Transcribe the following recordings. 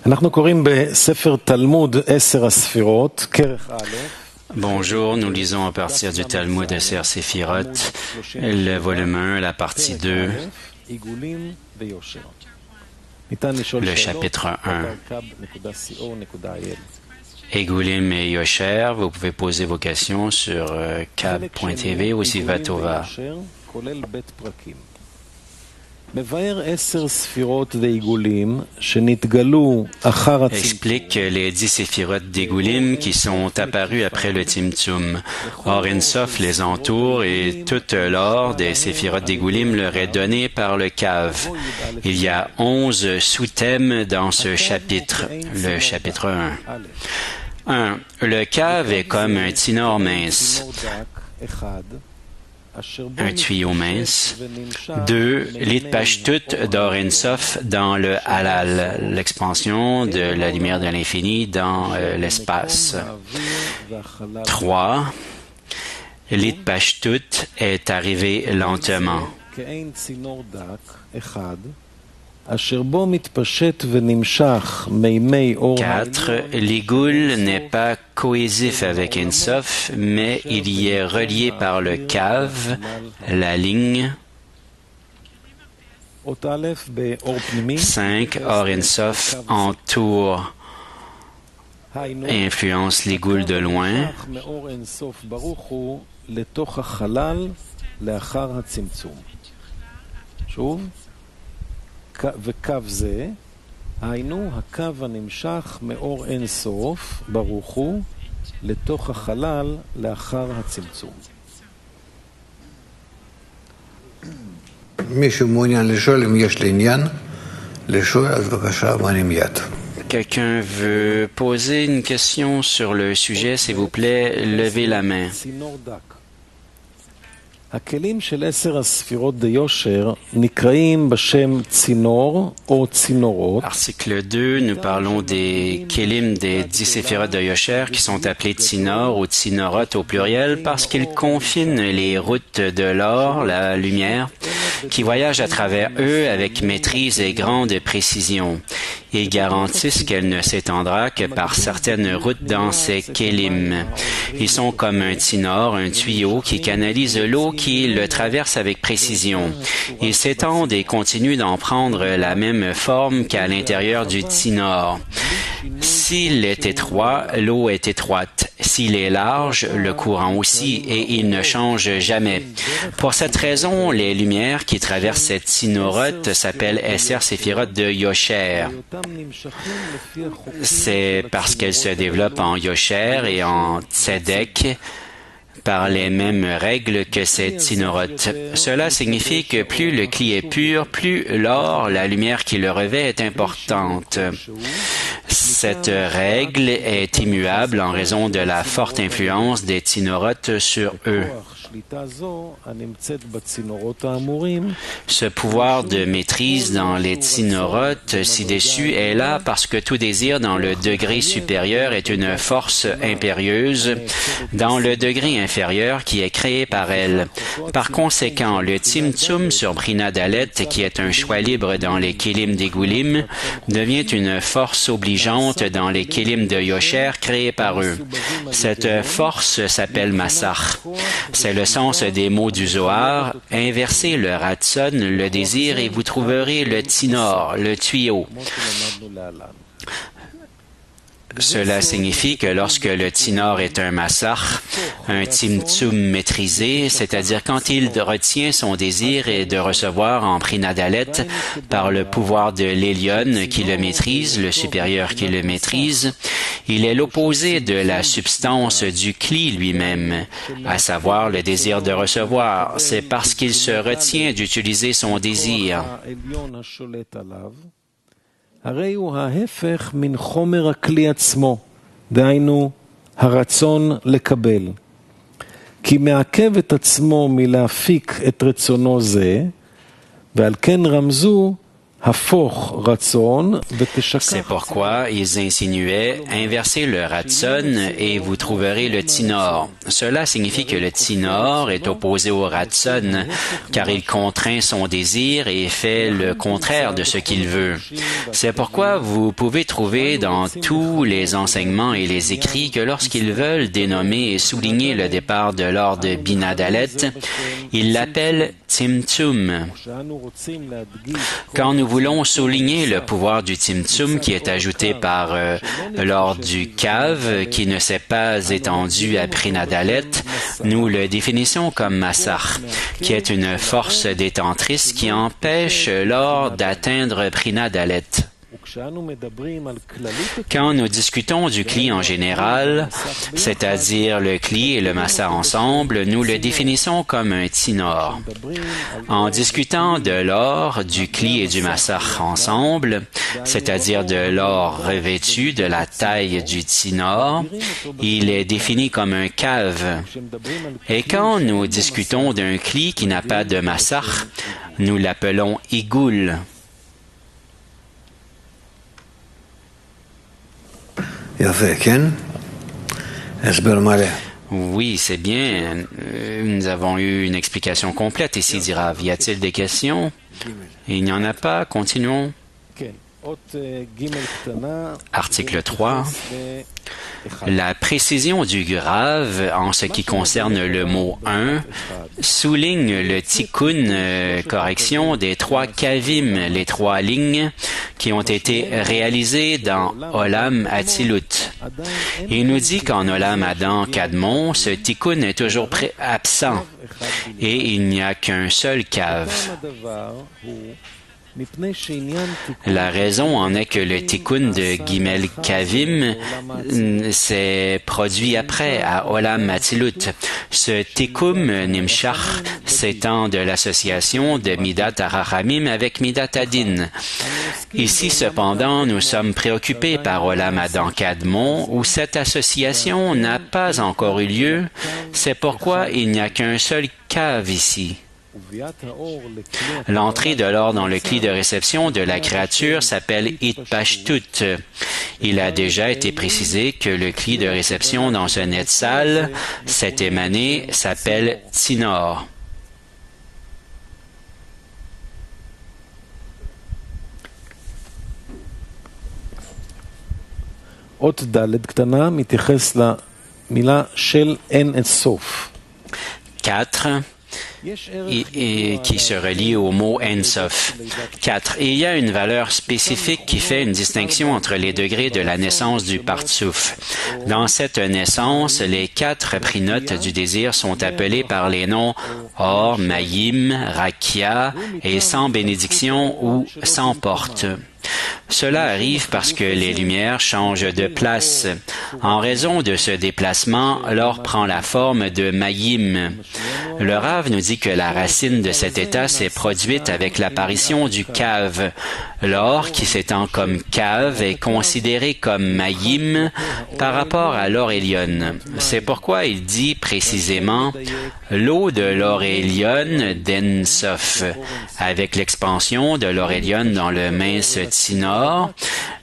אנחנו קוראים בספר תלמוד 10 הספירות, כרך א'. Bonjour, nous lisons à partir du Talmud Eser Sefirot, le volume 1, la partie 2, le chapitre 1. Egulim et Yosher, vous pouvez poser vos questions sur cab.tv ou Sivatova. Explique les 10 séphirotes d'Egulim qui sont apparus après le Tzimtzum. Or Sof les entoure et toute l'or des séphirotes d'Egulim leur est donnée par le Kav. Il y a 11 sous-thèmes dans ce chapitre, le chapitre 1. 1. Le Kav est comme un tsinor mince. Un tuyau mince. 2. L'Itpashtut d'Or Sof dans le Halal, l'expansion de la lumière de l'infini dans l'espace. 3. L'Itpashtut est arrivé lentement. 4. L'Igoul n'est pas cohésif avec Sof, mais il y est relié par le Kav, la ligne. 5. Or Sof entoure et influence l'Igoul de loin. 6. וקו זה, היינו הקו הנמשך מאור אין סוף, ברוך הוא, לתוך החלל לאחר הצמצום. מישהו מעוניין לשאול אם יש לי עניין? לשאול, אז בבקשה, מרים יד. Quelqu'un veut poser une question sur le sujet, s'il vous plaît, levez la main. הכלים של 10 הספירות דיושר נקראים בשם צינור או צינורות. Article 2, nous parlons des kelim des 10 séphirotes de Yosher qui sont appelés tsinor ou tsinorotes au pluriel parce qu'ils confinent les routes de l'or, la lumière, qui voyagent à travers eux avec maîtrise et grande précision. Ils garantissent qu'elle ne s'étendra que par certaines routes dans ces kelim. Ils sont comme un tsinor, un tuyau qui canalise l'eau qui le traverse avec précision. Ils s'étendent et continuent d'en prendre la même forme qu'à l'intérieur du tsinor. S'il est étroit, l'eau est étroite. S'il est large, le courant aussi, et il ne change jamais. Pour cette raison, les lumières qui traversent cette tsinorote s'appellent 10 séphirotes de Yosher. C'est parce qu'elles se développent en Yosher et en Tzedek par les mêmes règles que ces tsinorotes. Cela signifie que plus le cli est pur, plus l'or, la lumière qui le revêt, est importante. Cette règle est immuable en raison de la forte influence des tsinorotes sur eux. Ce pouvoir de maîtrise dans les tsinorotes ci-dessus est là parce que tout désir dans le degré supérieur est une force impérieuse dans le degré inférieur qui est créé par elle. Par conséquent, le Tzimtzum sur Brina Dalet, qui est un choix libre dans les kelim d'Egulim, devient une force obligeante dans les kelim de Yosher créés par eux. Cette force s'appelle Massach. C'est le sens des mots du Zohar. Inversez le Ratson, le désir, et vous trouverez le Tsinor, le tuyau. Cela signifie que lorsque le Tsinor est un Massach, un Tzimtzum maîtrisé, c'est-à-dire quand il retient son désir et de recevoir en Prinadalet par le pouvoir de l'Élyon qui le maîtrise, le supérieur qui le maîtrise, il est l'opposé de la substance du Kli lui-même, à savoir le désir de recevoir. C'est parce qu'il se retient d'utiliser son désir. הרי הוא ההפך מן חומר הכלי עצמו, דהיינו הרצון לקבל. כי מעכב את עצמו מלהפיק את רצונו זה, ועל כן רמזו C'est pourquoi ils insinuaient « Inversez le ratson et vous trouverez le tinor ». Cela signifie que le tinor est opposé au ratson, car il contraint son désir et fait le contraire de ce qu'il veut. C'est pourquoi vous pouvez trouver dans tous les enseignements et les écrits que lorsqu'ils veulent dénommer et souligner le départ de l'or de Bina Dalet, ils l'appellent Tzimtzum. Quand nous voulons souligner le pouvoir du Tzimtzum qui est ajouté par l'or du Kav, qui ne s'est pas étendu à Prina Dalet, nous le définissons comme Massach, qui est une force détentrice qui empêche l'or d'atteindre Prina Dalet. Quand nous discutons du Kli en général, c'est-à-dire le Kli et le Massa ensemble, nous le définissons comme un tinor. En discutant de l'or, du Kli et du Massa ensemble, c'est-à-dire de l'or revêtu de la taille du tinor, il est défini comme un cave. Et quand nous discutons d'un Kli qui n'a pas de Massa, nous l'appelons Igoul. Oui, c'est bien. Nous avons eu une explication complète ici, dit Rav. Y a-t-il des questions? Il n'y en a pas. Continuons. Article 3. La précision du grave en ce qui concerne le mot 1 souligne le tikkun, correction, des 3 kavim, les 3 lignes qui ont été réalisées dans Olam Atzilut. Il nous dit qu'en Olam Adam Kadmon, ce tikkun est toujours absent et il n'y a qu'un seul kav. La raison en est que le tikkun de Gimel Kavim s'est produit après, à Olam Atzilut. Ce tikkun Nimshach s'étend de l'association de Midat Arachamim avec Midat Adin. Ici, cependant, nous sommes préoccupés par Olam Adam Kadmon, où cette association n'a pas encore eu lieu. C'est pourquoi il n'y a qu'un seul cave ici. L'entrée de l'or dans le cli de réception de la créature s'appelle Itpashtut. Il a déjà été précisé que le cli de réception dans ce Netzal, cet émané, s'appelle Tinor. אות ד' קטנה מתייחס למילה של אין אין סוף. 4. Et qui se relie au mot Ensof. 4. Et il y a une valeur spécifique qui fait une distinction entre les degrés de la naissance du Partsouf. Dans cette naissance, les 4 prinotes du désir sont appelés par les noms Or, Mayim, Rakia et sans bénédiction ou sans porte. Cela arrive parce que les lumières changent de place. En raison de ce déplacement, l'or prend la forme de Mayim. Le Rav nous dit que la racine de cet état s'est produite avec l'apparition du Kav. L'or, qui s'étend comme Kav, est considéré comme Mayim par rapport à l'or Elyon. C'est pourquoi il dit précisément l'eau de l'or Elyon d'Ensof. Avec l'expansion de l'or Elyon dans le mince Tinor,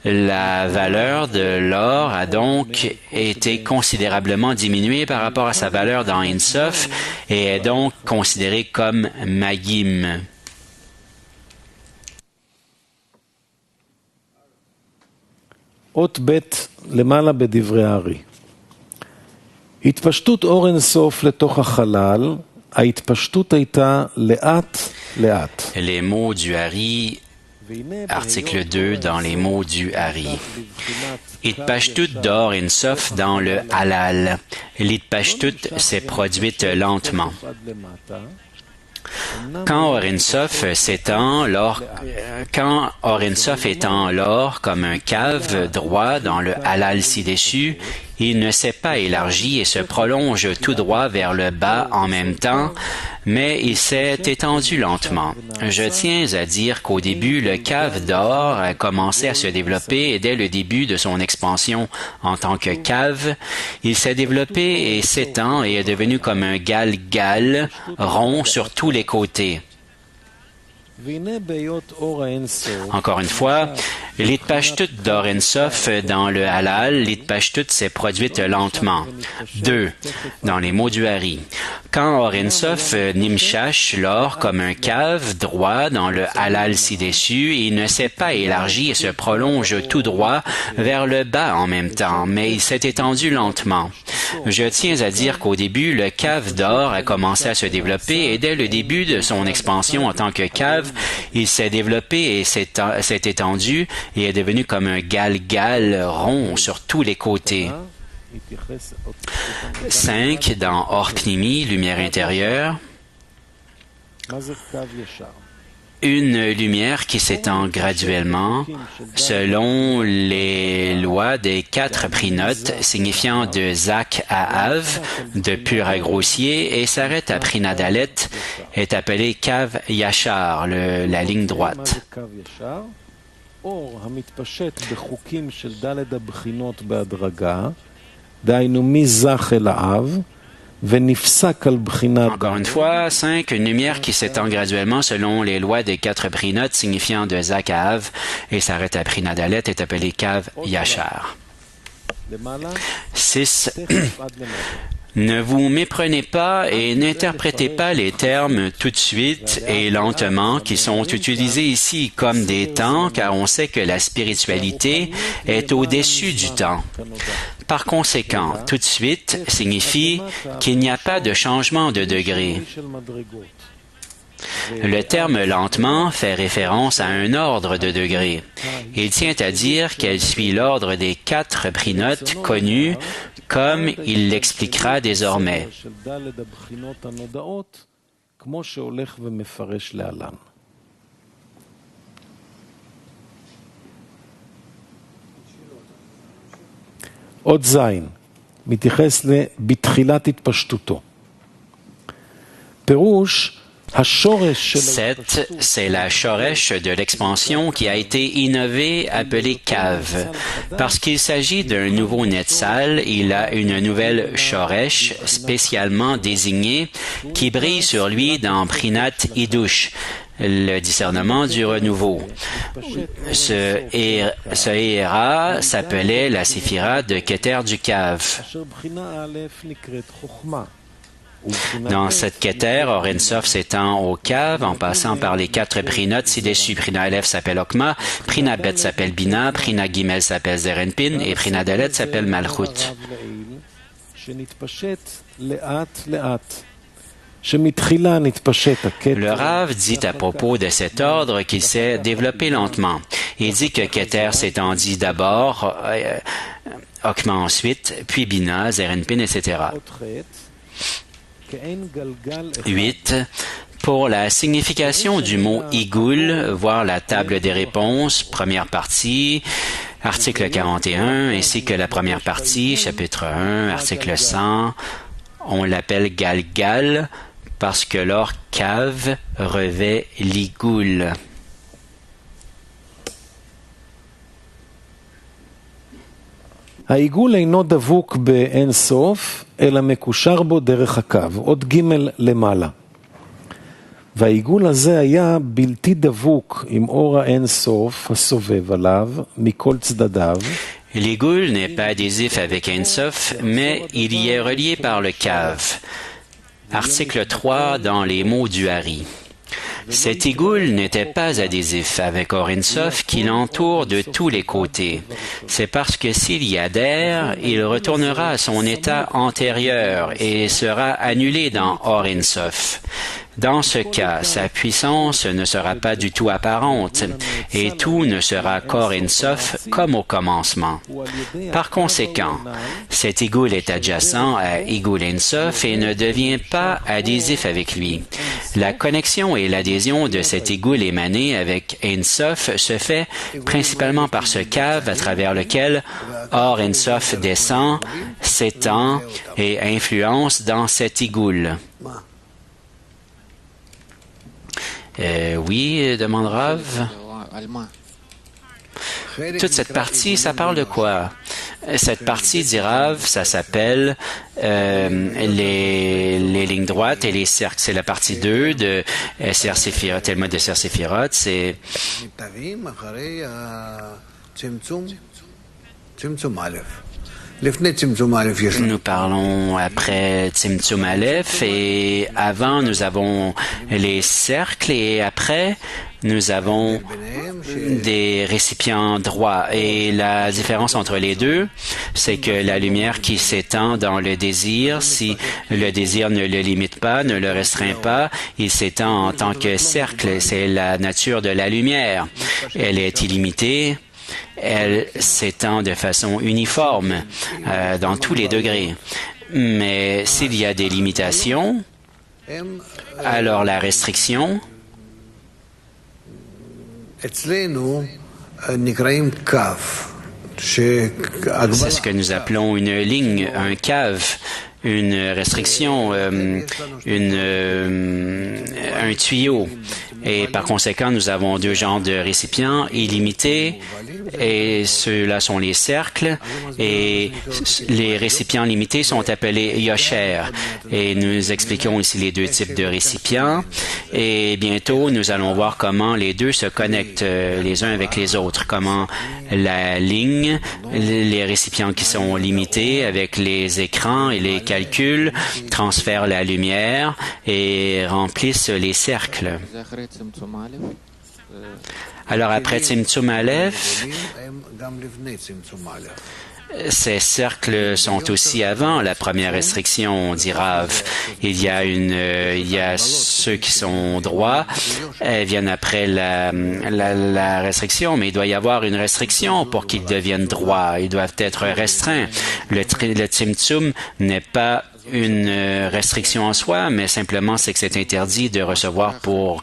la valeur de l'or a donc été considérablement diminuée par rapport à sa valeur dans Ensof et est donc considérée comme Mayim. אות ב' למעלה בדברי הארי. התפשטות אור אינסוף לתוך החלל, ההתפשטות הייתה לאט לאט. Les mots du Hari, article 2 dans les mots du Hari. Itpashtut d'or Ensof dans le halal. L'itpashtut s'est produite lentement. Quand Or Ensof étend l'or comme un cave droit dans le halal ci-dessus, il ne s'est pas élargi et se prolonge tout droit vers le bas en même temps, mais il s'est étendu lentement. Je tiens à dire qu'au début, le cave d'or a commencé à se développer et dès le début de son expansion en tant que cave, il s'est développé et s'étend et est devenu comme un galgal rond sur tous les côtés. Encore une fois, l'Itpashtut d'Or Ein Sof dans le halal, l'Itpashtut s'est produite lentement. 2. Dans les mots du Hari. Quand Or Ein Sof nimchash l'or comme un cave droit dans le halal ci-dessus, il ne s'est pas élargi et se prolonge tout droit vers le bas en même temps, mais il s'est étendu lentement. Je tiens à dire qu'au début, le cave d'or a commencé à se développer et dès le début de son expansion en tant que cave, il s'est développé et s'est étendu et est devenu comme un galgal rond sur tous les côtés. 5. Dans Or Pnimi, lumière intérieure, une lumière qui s'étend graduellement selon les lois des 4 prinotes, signifiant de Zak à Av, de pur à grossier, et s'arrête à Prinadalet, est appelée Kav Yachar, la ligne droite. Encore une fois, 5. Une lumière qui s'étend graduellement selon les lois des 4 prinotes, signifiant de Zak à Av, et s'arrête à Prinadalet, est appelée Kav Yachar. 6. Ne vous méprenez pas et n'interprétez pas les termes tout de suite et lentement qui sont utilisés ici comme des temps, car on sait que la spiritualité est au-dessus du temps. Par conséquent, tout de suite signifie qu'il n'y a pas de changement de degré. Le terme lentement fait référence à un ordre de degrés. Il tient à dire qu'elle suit l'ordre des 4 prinotes connus, comme il l'expliquera désormais. עוד זין, מתייחס בתחילת התפשטותו. פירוש 7, c'est la shoresh de l'expansion qui a été innovée, appelée cave. Parce qu'il s'agit d'un nouveau netzal, il a une nouvelle shoresh spécialement désignée qui brille sur lui dans Prinat Hidush, le discernement du renouveau. Ce Héra s'appelait la séphira de Keter du cave. Dans cette Keter, Or Ein Sof s'étend au cave en passant par les 4 prinotes ci-dessus. Prina Aleph s'appelle Okma, Prina Bet s'appelle Bina, Prina Gimel s'appelle Zerenpin et Prina Dalet s'appelle Malchut. Le Rav dit à propos de cet ordre qu'il s'est développé lentement. Il dit que Keter s'étendit d'abord, Okma ensuite, puis Bina, Zerenpin, etc. 8. Pour la signification du mot Igoul, voir la table des réponses, première partie, article 41, ainsi que la première partie, chapitre 1, article 100, on l'appelle Galgal parce que leur cave revêt l'Igoul. העיגול אינו דבוק באין סוף, אלא מקושר בו דרך הקו, עוד ג' למעלה. והעיגול הזה היה בלתי דבוק עם אור האין סוף הסובב עליו מכל צדדיו. L'Igoul n'est pas adhésif avec Ein Sof, mais il y est relié par le cave. Article 3 dans les mots du Hari. Cet Igoul n'était pas adhésif avec Or Ein Sof qui l'entoure de tous les côtés. C'est parce que s'il y adhère, il retournera à son état antérieur et sera annulé dans Or Ein Sof. Dans ce cas, sa puissance ne sera pas du tout apparente et tout ne sera qu'Or Ein Sof comme au commencement. Par conséquent, cet Igoul est adjacent à Igoul Ein Sof et ne devient pas adhésif avec lui. La connexion et l'adhésion de cet Igoul émané avec Ein Sof se fait principalement par ce cave à travers lequel Or Ein Sof descend, s'étend et influence dans cet Igoul. Oui, demande Rav. Toute cette partie, ça parle de quoi? Cette partie d'Irav, ça s'appelle les lignes droites et les cercles. C'est la partie 2 de Ser Sefirot, le mode de Ser Sefirot. C'est nous parlons après Tzimtzum Aleph et avant nous avons les cercles et après nous avons des récipients droits. Et la différence entre les deux, c'est que la lumière qui s'étend dans le désir, si le désir ne le limite pas, ne le restreint pas, il s'étend en tant que cercle. C'est la nature de la lumière. Elle est illimitée. Elle s'étend de façon uniforme dans tous les degrés. Mais s'il y a des limitations, alors la restriction, c'est ce que nous appelons une ligne, un cave, une restriction, un tuyau. Et par conséquent, nous avons deux genres de récipients illimités et ceux-là sont les cercles et les récipients limités sont appelés yosher. Et nous expliquons ici les deux types de récipients et bientôt nous allons voir comment les deux se connectent les uns avec les autres, comment la ligne, les récipients qui sont limités avec les écrans et les calculs transfèrent la lumière et remplissent les cercles. Alors après Tzimtzum Aleph, ces cercles sont aussi avant la première restriction d'Irav. Il y a ceux qui sont droits, elles viennent après la restriction, mais il doit y avoir une restriction pour qu'ils deviennent droits. Ils doivent être restreints. Le Tzimtzum n'est pas une restriction en soi, mais simplement c'est que c'est interdit de recevoir pour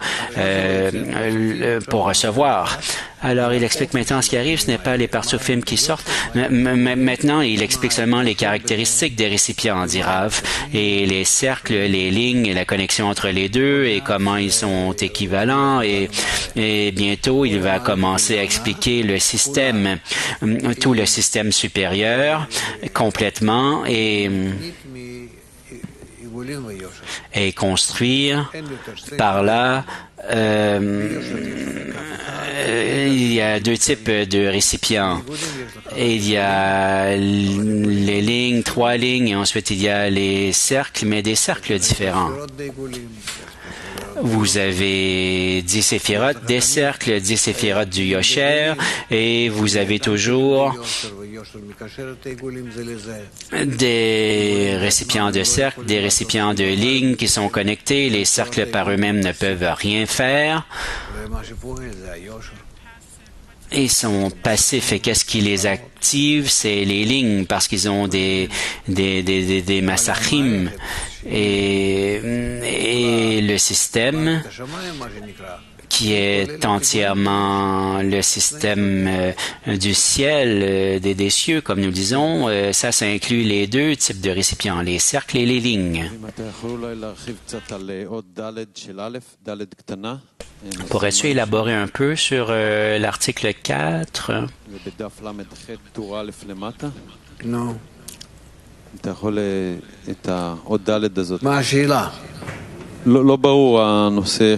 recevoir. Alors, il explique maintenant ce qui arrive, ce n'est pas les partsufim qui sortent. Maintenant, il explique seulement les caractéristiques des récipients d'Irav et les cercles, les lignes et la connexion entre les deux et comment ils sont équivalents et bientôt, il va commencer à expliquer le système, tout le système supérieur complètement et construire par là. Il y a deux types de récipients. Il y a les lignes, 3 lignes, et ensuite il y a les cercles, mais des cercles différents. Vous avez 10 séphirotes des cercles, 10 séphirotes du Yosher, et vous avez toujours des récipients de cercles, des récipients de lignes qui sont connectés. Les cercles par eux-mêmes ne peuvent rien faire. Ils sont passifs et qu'est-ce qui les active? C'est les lignes parce qu'ils ont des massachim et le système qui est entièrement le système du ciel, des cieux, comme nous disons, ça inclut les deux types de récipients, les cercles et les lignes. Pourrais-tu élaborer un peu sur l'article 4? Non. מה השאלה? לא ברור הנושא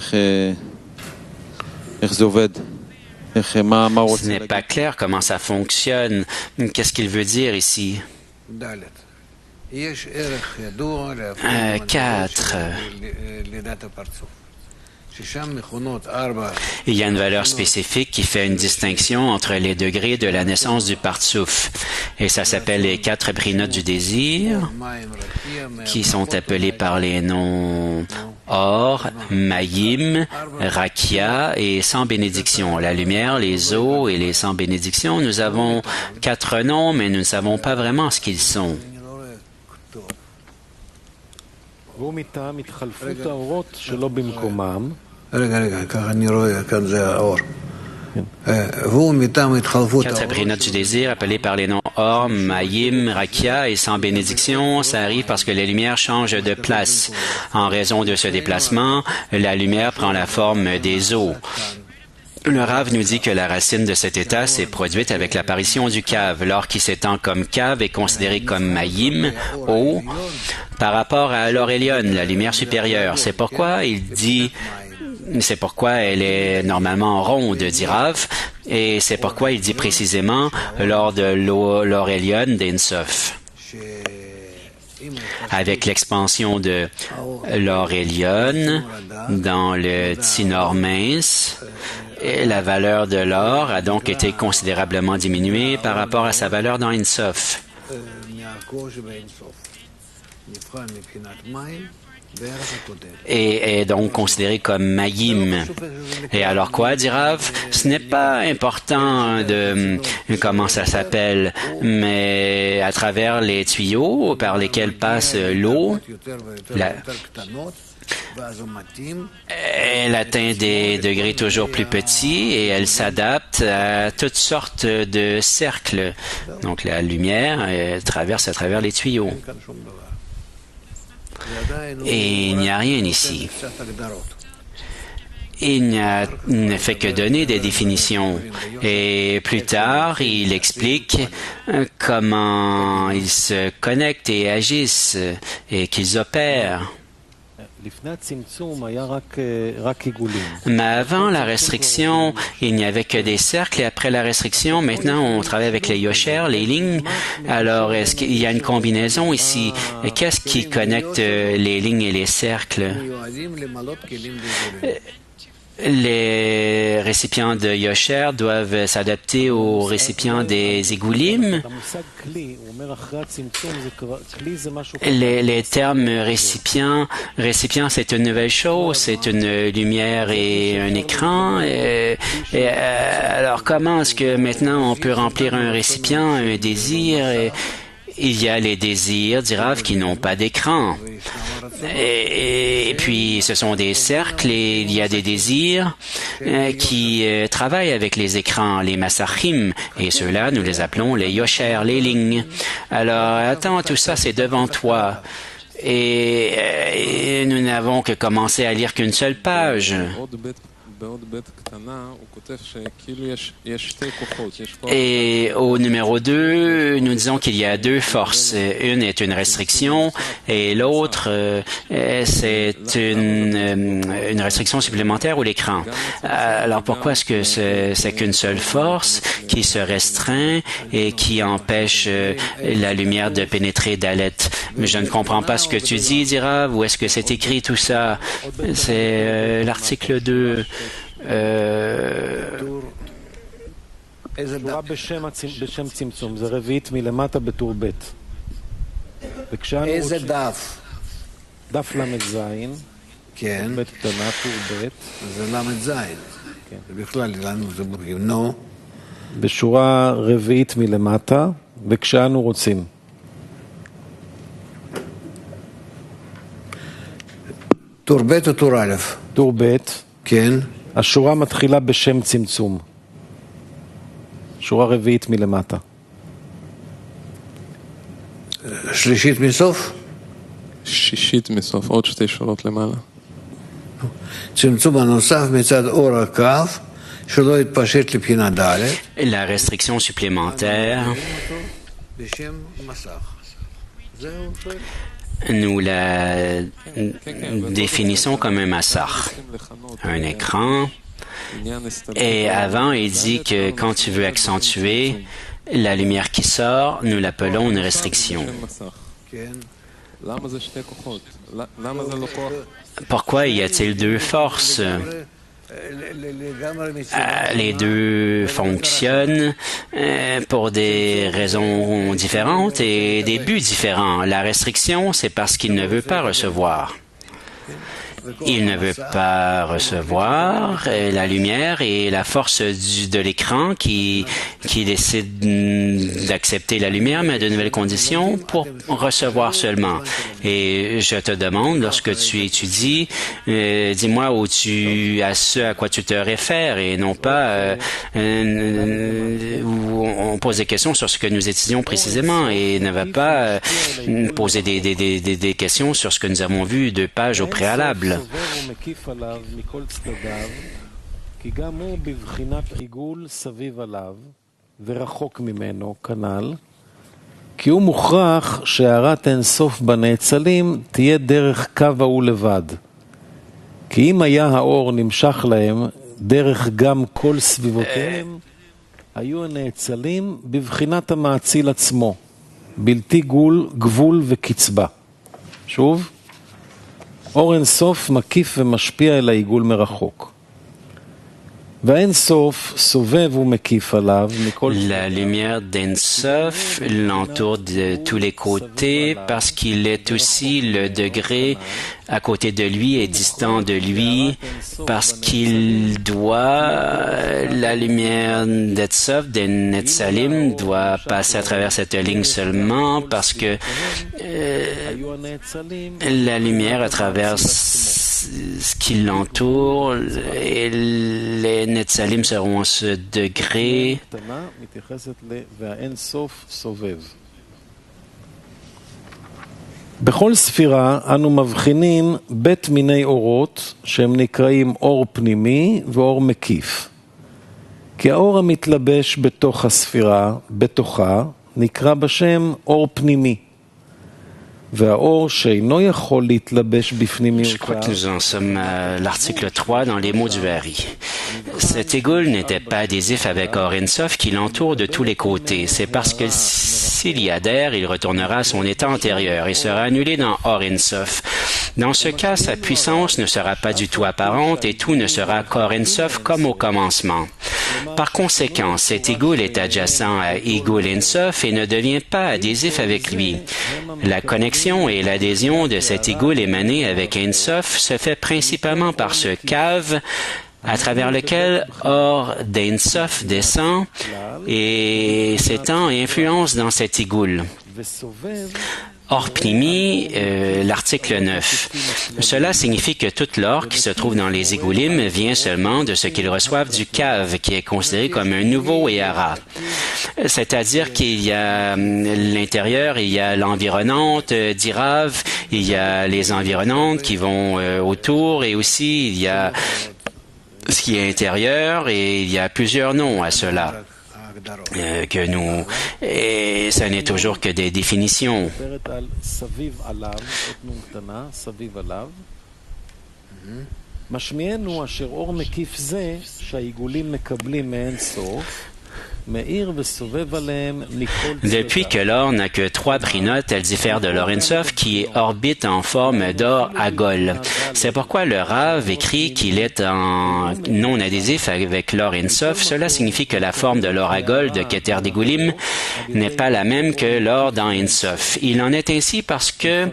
איך זה עובד. Ce n'est pas clair comment ça fonctionne. Qu'est-ce qu'il veut dire ici? 4. Il y a une valeur spécifique qui fait une distinction entre les degrés de la naissance du partsouf. Et ça s'appelle les 4 brinotes du désir, qui sont appelés par les noms Or, Mayim, Rakia et sans bénédiction. La lumière, les eaux et les sans bénédiction, nous avons 4 noms, mais nous ne savons pas vraiment ce qu'ils sont. ככה אני רואה, כאן זה האור. והוא מטעם התחלפות האור. 4 brinotes du désir, appelés par les noms Or, Mayim, Rakia et sans bénédiction, ça arrive parce que les lumières changent de place. En raison de ce déplacement, la lumière prend la forme des eaux. Le Rav nous dit que la racine de cet état s'est produite avec l'apparition du cave. L'or qui s'étend comme cave est considéré comme mayim, eau, par rapport à l'or Elyon, la lumière supérieure. C'est pourquoi elle est normalement ronde, dit Rav, et c'est pourquoi il dit précisément lors de l'or Elyon d'Ein Sof. Avec l'expansion de l'or Elyon dans le Tsinor mince, et la valeur de l'or a donc été considérablement diminuée par rapport à sa valeur dans Ein Sof. Et est donc considéré comme Mayim. Et alors quoi, dit Rav? Ce n'est pas important de comment ça s'appelle, mais à travers les tuyaux par lesquels passe l'eau, elle atteint des degrés toujours plus petits et elle s'adapte à toutes sortes de cercles. Donc la lumière traverse à travers les tuyaux. Et il n'y a rien ici. Il ne fait que donner des définitions. Et plus tard, il explique comment ils se connectent et agissent et qu'ils opèrent. Mais avant la restriction, il n'y avait que des cercles et après la restriction, maintenant on travaille avec les yosher, les lignes. Alors, est-ce qu'il y a une combinaison ici? Qu'est-ce qui connecte les lignes et les cercles? Les récipients de yosher doivent s'adapter aux récipients des égoulim. Les termes récipients, c'est une nouvelle chose, c'est une lumière et un écran. Alors comment est-ce que maintenant on peut remplir un récipient, un désir? Il y a les désirs, dit Rav, qui n'ont pas d'écran. Et puis, ce sont des cercles et il y a des désirs qui travaillent avec les écrans, les masachim, et ceux-là, nous les appelons les yosher, les lignes. Alors, attends, tout ça, c'est devant toi. Et nous n'avons que commencé à lire qu'une seule page. Et au numéro 2, nous disons qu'il y a deux forces. Une est une restriction et l'autre, c'est une restriction supplémentaire ou l'écran. Alors pourquoi est-ce que c'est qu'une seule force qui se restreint et qui empêche la lumière de pénétrer Dalet? Mais je ne comprends pas ce que tu dis, Dira. Où est-ce que c'est écrit tout ça? C'est l'article 2. בשם צמצום, זה רביעית מלמטה בטור ב'. איזה דף? דף ל"ז, כן. ב' קטנה, טור ב'. זה ל"ז. כן. בכלל, לנו זה מורגים. נו. בשורה רביעית מלמטה, וכשאנו רוצים. טור ב' או טור א'? טור ב'. כן. השורה מתחילה בשם צמצום. שורה רביעית מלמטה. שלישית מסוף? שישית מסוף, עוד שתי שורות למעלה. צמצום הנוסף מצד אור הקו, שלא יתפשט לבחינה ד'. La restriction supplémentaire, בשם מסך. זהו שואל. nous la définissons comme un massar, un écran. Et avant, il dit que quand tu veux accentuer la lumière qui sort, nous l'appelons une restriction. Pourquoi y a-t-il deux forces? Les deux fonctionnent pour des raisons différentes et des buts différents. La restriction, c'est parce qu'il ne veut pas recevoir. Il ne veut pas recevoir la lumière et la force de l'écran qui décide d'accepter la lumière, mais à de nouvelles conditions pour recevoir seulement. Et je te demande, lorsque tu étudies, dis-moi où à ce à quoi tu te réfères et non pas où on pose des questions sur ce que nous étudions précisément et ne va pas poser des questions sur ce que nous avons vu 2 pages au préalable. כי גם הוא בבחינת עיגול סביב עליו ורחוק ממנו כנ"ל, כי הוא מוכרח שהארת אין סוף בנאצלים תהיה דרך קו ההוא לבד. כי אם היה האור נמשך להם דרך גם כל סביבותיהם, היו הנאצלים בבחינת המאציל עצמו, בלתי גבול וקצבה. שוב, אור אין סוף מקיף ומשפיע אל העיגול מרחוק. והאין סוף סובב ומקיף עליו מכל... La lumière d'En Sof l'entoure de tous les côtés parce qu'il est aussi le degré à côté de lui et distant de lui, parce qu'il doit, la lumière d'En Sof, des Netzalim, doit passer à travers cette ligne seulement parce que la lumière à travers ce qui l'entoure et les Netzalim seront à ce degré. בכל ספירה אנו מבחינים בית מיני אורות שהם נקראים אור פנימי ואור מקיף. כי האור המתלבש בתוך הספירה, בתוכה, נקרא בשם אור פנימי. והאור שאינו יכול להתלבש בפנימיותה... Je crois que nous en sommes à l'article 3 dans les mots du Hari. Cet égoule n'était pas adhésif avec Or Ein Sof qui l'entoure de tous les côtés. C'est parce que s'il y adhère, il retournera à son état antérieur et sera annulé dans Or Ein Sof. Dans ce cas, sa puissance ne sera pas du tout apparente et tout ne sera qu'Or Ein Sof comme au commencement. Par conséquent, cet égoule est adjacent à Égoule Ein Sof et ne devient pas adhésif avec lui. La connexion et l'adhésion de cet égoule émané avec Ein Sof se fait principalement par ce cave à travers lequel Or d'Ein Sof descend et s'étend et influence dans cet égoule. Or Pnimi, l'article 9. Cela signifie que toute l'or qui se trouve dans les égoulim vient seulement de ce qu'ils reçoivent du cave, qui est considéré comme un nouveau Ehara. C'est-à-dire qu'il y a l'intérieur, il y a l'environnante d'Irav, il y a les environnantes qui vont autour, et aussi il y a ce qui est intérieur, et il y a plusieurs noms à cela. Que nous, et ça n'est toujours que des définitions. Depuis que l'or n'a que 3 brinotes, elle diffère de l'Or Ein Sof qui orbite en forme d'or agol. C'est pourquoi le Rav écrit qu'il est en non adhésif avec l'Or Ein Sof. Cela signifie que la forme de l'or agol de Keter Degulim n'est pas la même que l'or dans Ein Sof. Il en est ainsi parce que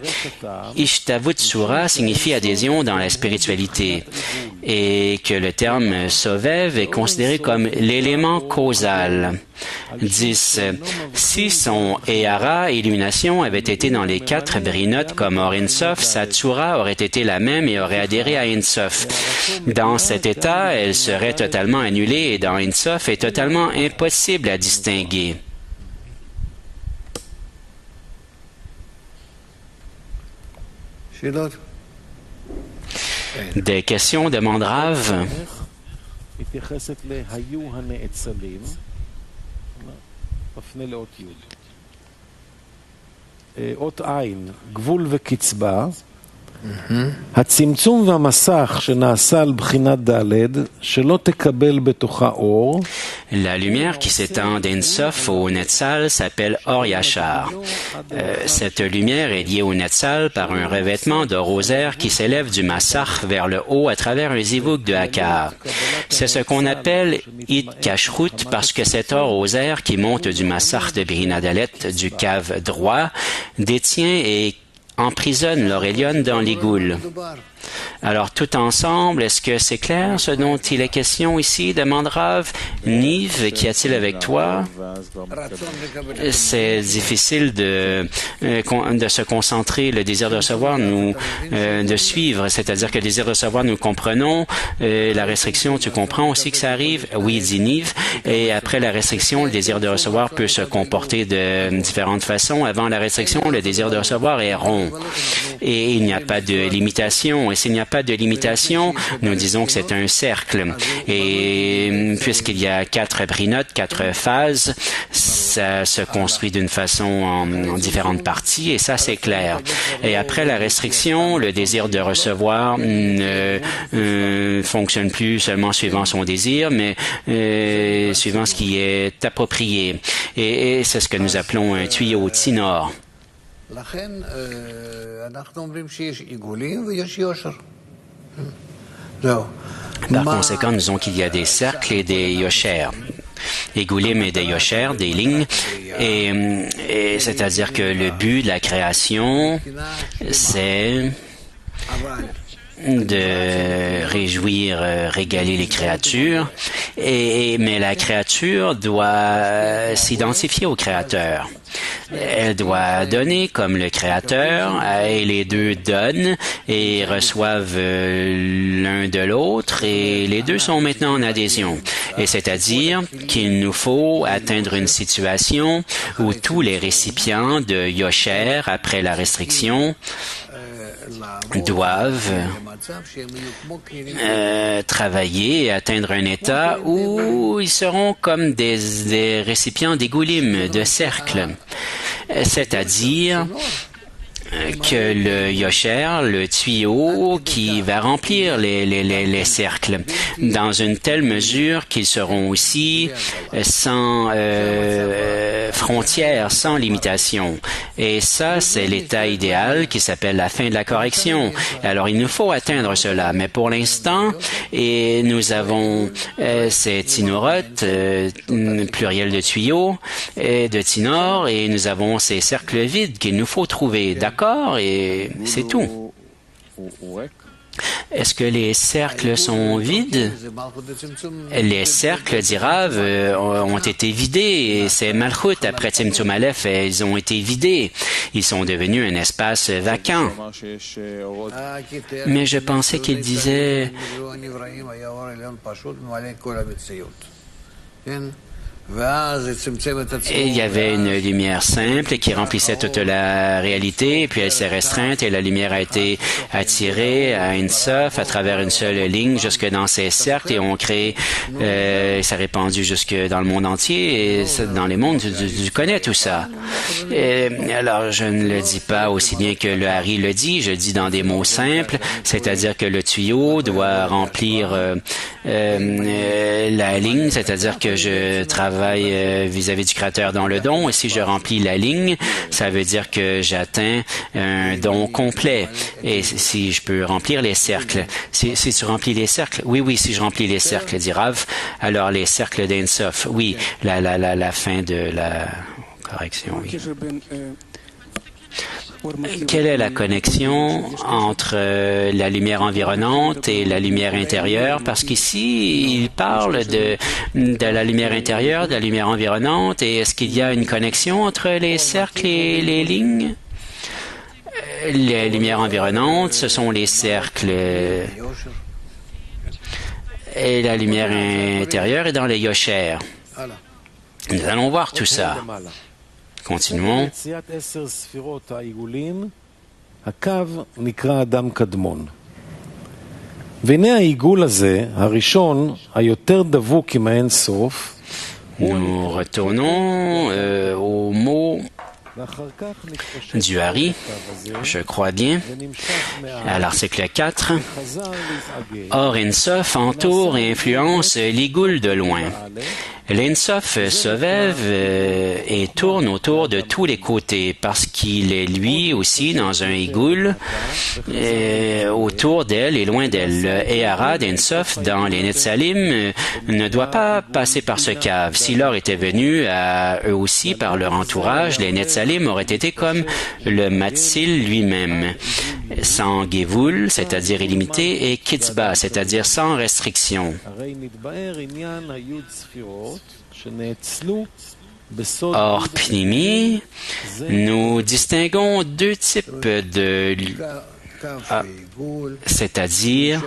Ishtavut Sura signifie adhésion dans la spiritualité et que le terme Sovev est considéré comme l'élément causal. 10. Si son Ehara, illumination, avait été dans les 4 brinotes comme Or Ein Sof, sa Tsura aurait été la même et aurait adhéré à Ein Sof. Dans cet état, elle serait totalement annulée et dans Ein Sof est totalement impossible à distinguer. Des questions, demande Rav. מפנה לאות י'. אות עין, גבול וקצבה. הצמצום והמסך שנעשה על בחינת ד' שלא תקבל בתוכה אור. La lumière qui s'étend d'Ein Sof au Netzal s'appelle Or Yachar. Cette lumière est liée au Netzal par un revêtement de rosaire qui s'élève du Massach vers le haut à travers un zivug de Hakar. C'est ce qu'on appelle It Kashrut parce que cet or rosaire qui monte du Massach de Brinadalet du cave droit détient et emprisonne l'Aurélion dans l'Igoul. Alors, tout ensemble, est-ce que c'est clair ce dont il est question ici? Demande Rav. Niv, qu'y a-t-il avec toi? C'est difficile de se concentrer. Le désir de recevoir, de suivre. C'est-à-dire que le désir de recevoir, nous comprenons. La restriction, tu comprends aussi que ça arrive? Oui, dit Niv. Et après la restriction, le désir de recevoir peut se comporter de différentes façons. Avant la restriction, le désir de recevoir est rond. et il n'y a pas de limitation. Et s'il n'y a pas de limitation, nous disons que c'est un cercle. Et puisqu'il y a 4 brinotes, 4 phases, ça se construit d'une façon en différentes parties, et ça, c'est clair. Et après la restriction, le désir de recevoir ne fonctionne plus seulement suivant son désir, mais suivant ce qui est approprié. Et c'est ce que nous appelons un tuyau tsinor. Par conséquent, nous disons qu'il y a des cercles et des yosher. Igulim et des yosher, des lignes, et c'est-à-dire que le but de la création, c'est de régaler les créatures, mais la créature doit s'identifier au Créateur. Elle doit donner comme le Créateur, et les deux donnent et reçoivent l'un de l'autre, et les deux sont maintenant en adhésion. Et c'est-à-dire qu'il nous faut atteindre une situation où tous les récipients de Yosher, après la restriction, doivent travailler et atteindre un état où ils seront comme des récipients d'Igulim, de cercles. C'est-à-dire que le yosher, le tuyau qui va remplir les cercles, dans une telle mesure qu'ils seront aussi sans frontières, sans limitation. Et ça, c'est l'état idéal qui s'appelle la fin de la correction. Alors, il nous faut atteindre cela. Mais pour l'instant, et nous avons ces tinorotes, pluriel de tuyaux, et de tinor, et nous avons ces cercles vides qu'il nous faut trouver. D'accord, et c'est tout. Est-ce que les cercles sont vides? Les cercles d'Irav ont été vidés, et c'est Malchut après Tzimtzum Aleph, ils ont été vidés. Ils sont devenus un espace vacant. Mais je pensais qu'il disait... Et il y avait une lumière simple qui remplissait toute la réalité, et puis elle s'est restreinte, et la lumière a été attirée à Ein Sof à travers une seule ligne jusque dans ces cercles, et on crée, ça répandu jusque dans le monde entier, et dans les mondes, tu connais tout ça. Et, alors, je ne le dis pas aussi bien que le Hari le dit, je le dis dans des mots simples, c'est-à-dire que le tuyau doit remplir la ligne, c'est-à-dire que je travaille vis-à-vis du Créateur dans le don, et si je remplis la ligne, ça veut dire que j'atteins un don complet. Et si je peux remplir les cercles, si tu remplis les cercles, oui, si je remplis les cercles, dit Rav, alors les cercles d'Ein Sof, oui, la fin de la correction, oui. Quelle est la connexion entre la lumière environnante et la lumière intérieure? Parce qu'ici, il parle de la lumière intérieure, de la lumière environnante, et est-ce qu'il y a une connexion entre les cercles et les lignes? Les lumières environnantes, ce sont les cercles, et la lumière intérieure est dans les yosher. Nous allons voir tout ça. Continuons. Nous retournons au mot du Hari, je crois bien, à l'article 4. Or, Ein Sof entoure et influence l'Igoul de loin. L'Ein Sof s'élève et tourne autour de tous les côtés parce qu'il est lui aussi dans un Igoul autour d'elle et loin d'elle. Le Ehara d'Ein Sof dans les Netzalim ne doit pas passer par ce cave. Si l'or était venu à eux aussi par leur entourage, les Netzalim auraient été comme le Matzil lui-même, sans Gévoul, c'est-à-dire illimité, et Kitzba, c'est-à-dire sans restriction. Or, Pnimi, nous distinguons deux types de... c'est-à-dire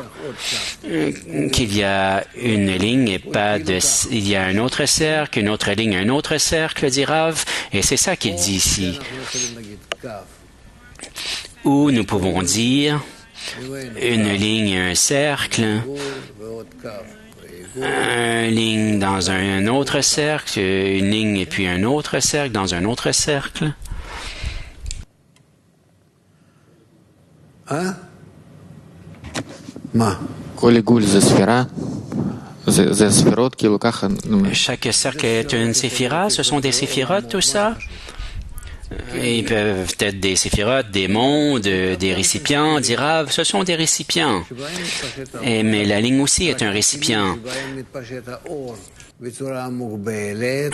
qu'il y a une ligne et pas de... Il y a un autre cercle, une autre ligne, un autre cercle, dit Rav, et c'est ça qu'il dit ici. Ou nous pouvons dire une ligne, un cercle, une ligne dans un autre cercle, une ligne et puis un autre cercle dans un autre cercle. Chaque cercle est une séphira, ce sont des séphirotes, tout ça? Ils peuvent être des séphirotes, des mondes, des récipients, des raves, ce sont des récipients. Mais la ligne aussi est un récipient.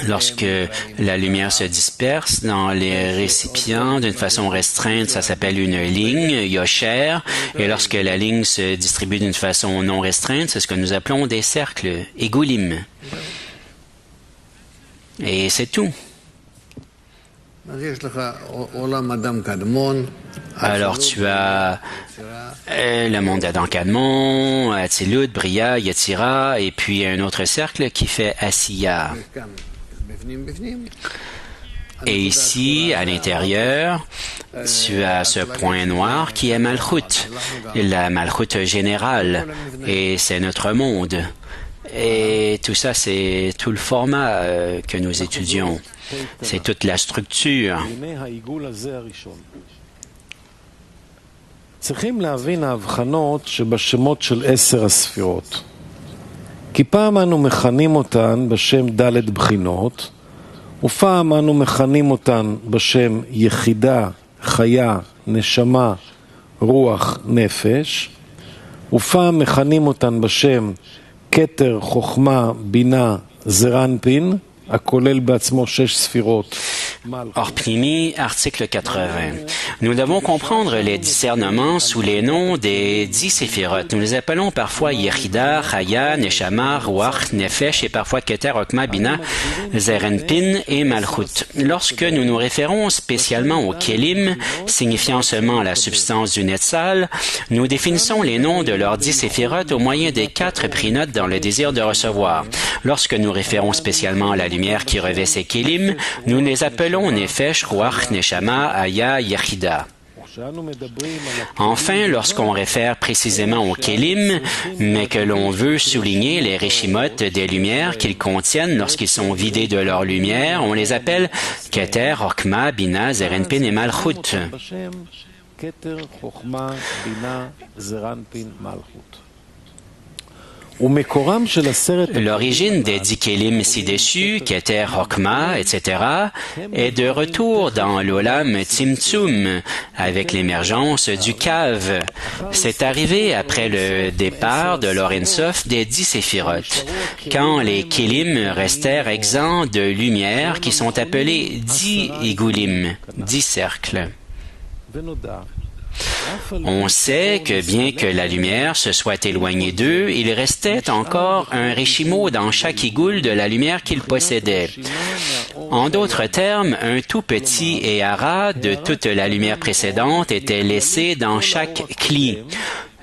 Lorsque la lumière se disperse dans les récipients d'une façon restreinte, ça s'appelle une ligne, yosher. Et lorsque la ligne se distribue d'une façon non restreinte, c'est ce que nous appelons des cercles, igulim. Et c'est tout. Alors tu as le monde d'Adam Kadmon, Atzilut, Bria, Yetzira, et puis un autre cercle qui fait Asiya. Et ici, à l'intérieur, tu as ce point noir qui est Malchut, la Malchut générale, et c'est notre monde. Et tout ça, c'est tout le format que nous étudions. C'est toute la structure. צריכים להבין ההבחנות שבשמות של 10 הספירות. כי פעם אנו מכנים אותן בשם ד' בחינות, ופעם אנו מכנים אותן בשם יחידה, חיה, נשמה, רוח, נפש, ופעם מכנים אותן בשם כתר, חוכמה, בינה, זרנפין, הכולל בעצמו 6 ספירות. Orpnimi, article 80. Nous devons comprendre les discernements sous les noms des 10 séphirotes. Nous les appelons parfois Yechida, Chaya, Neshama, Ruach, Nefesh et parfois Keter, Okma, Bina, Zerenpin et Malchut. Lorsque nous nous référons spécialement au Kelim, signifiant seulement la substance du Netzal, nous définissons les noms de leurs 10 séphirotes au moyen des 4 prinotes dans le désir de recevoir. Lorsque nous référons spécialement à la lumière qui revêt ces Kelim, nous les appelons Nefesh, Ruach, Neshama, Aya, Yechida. Enfin, lorsqu'on réfère précisément au Kelim, mais que l'on veut souligner les Reshimot des lumières qu'ils contiennent lorsqu'ils sont vidés de leur lumière, on les appelle Keter, Okma, Bina, Zerenpin et Malchut. L'origine des 10 Kélim ci-dessus, Keter, Hokma, etc., est de retour dans l'Olam Tzimtzum, avec l'émergence du Kav. C'est arrivé après le départ de l'Or Sof des 10 séphirotes, quand les Kélim restèrent exempts de lumière qui sont appelés 10 Igulim, 10 cercles. On sait que bien que la lumière se soit éloignée d'eux, il restait encore un Reshimo dans chaque igoul de la lumière qu'ils possédaient. En d'autres termes, un tout petit Ehara de toute la lumière précédente était laissé dans chaque Kli.